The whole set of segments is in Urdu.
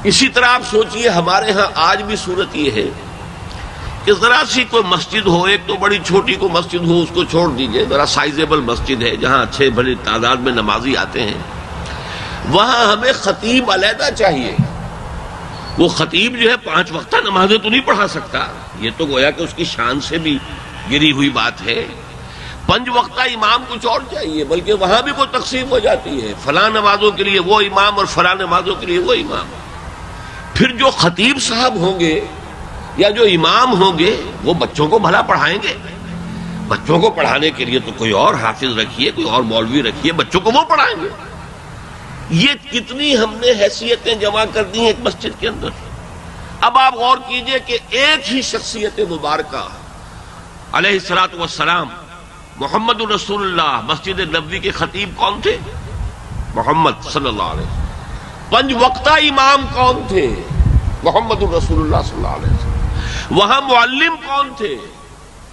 اسی طرح آپ سوچئے ہمارے ہاں آج بھی صورت یہ ہے کہ ذرا سی کوئی مسجد ہو، ایک تو بڑی چھوٹی کوئی مسجد ہو، اس کو چھوڑ دیجئے، ذرا سائزیبل مسجد ہے جہاں اچھے بڑی تعداد میں نمازی آتے ہیں، وہاں ہمیں خطیب علیحدہ چاہیے۔ وہ خطیب جو ہے 5 وقتہ نمازیں تو نہیں پڑھا سکتا، یہ تو گویا کہ اس کی شان سے بھی گری ہوئی بات ہے۔ 5 وقتہ امام کچھ اور چاہیے، بلکہ وہاں بھی کوئی تقسیم ہو جاتی ہے، فلاں نمازوں کے لیے وہ امام اور فلاں نمازوں کے لیے وہ امام۔ پھر جو خطیب صاحب ہوں گے یا جو امام ہوں گے وہ بچوں کو بھلا پڑھائیں گے؟ بچوں کو پڑھانے کے لیے تو کوئی اور حافظ رکھیے، کوئی اور مولوی رکھیے، بچوں کو وہ پڑھائیں گے۔ یہ کتنی ہم نے حیثیتیں جمع کر دی ہیں ایک مسجد کے اندر۔ اب آپ غور کیجئے کہ ایک ہی شخصیت مبارکہ علیہ الصلوۃ والسلام محمد رسول اللہ مسجد نبوی کے خطیب کون تھے؟ محمد صلی اللہ علیہ وسلم۔ 5 وقتہ امام کون تھے؟ محمد رسول اللہ صلی اللہ علیہ وسلم۔ وہاں معلم کون تھے؟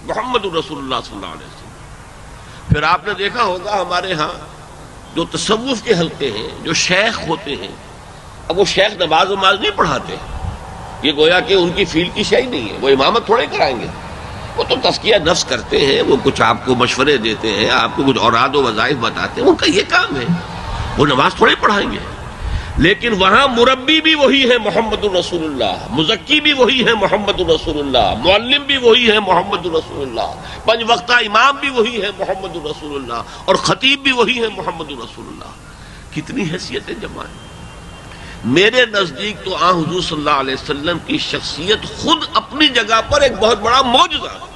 محمد رسول اللہ صلی اللہ علیہ وسلم۔ پھر آپ نے دیکھا ہوگا ہمارے ہاں جو تصوف کے حلقے ہیں، جو شیخ ہوتے ہیں، اب وہ شیخ نماز نہیں پڑھاتے، یہ گویا کہ ان کی فیلڈ کی شے نہیں ہے، وہ امامت تھوڑے کرائیں گے، وہ تو تزکیہ نفس کرتے ہیں، وہ کچھ آپ کو مشورے دیتے ہیں، آپ کو کچھ اوراد و وظائف بتاتے ہیں، ان کا یہ کام ہے، وہ نماز تھوڑے پڑھائیں گے۔ لیکن وہاں مربی بھی وہی ہے محمد الرسول اللہ، مزکی بھی وہی ہے محمد الرسول اللہ، معلم بھی وہی ہے محمد الرسول اللہ، 5 وقتہ امام بھی وہی ہے محمد الرسول اللہ، اور خطیب بھی وہی ہے محمد الرسول اللہ۔ کتنی حیثیتیں جمع ہیں۔ میرے نزدیک تو آن حضور صلی اللہ علیہ وسلم کی شخصیت خود اپنی جگہ پر ایک بہت بڑا معجزہ ہے۔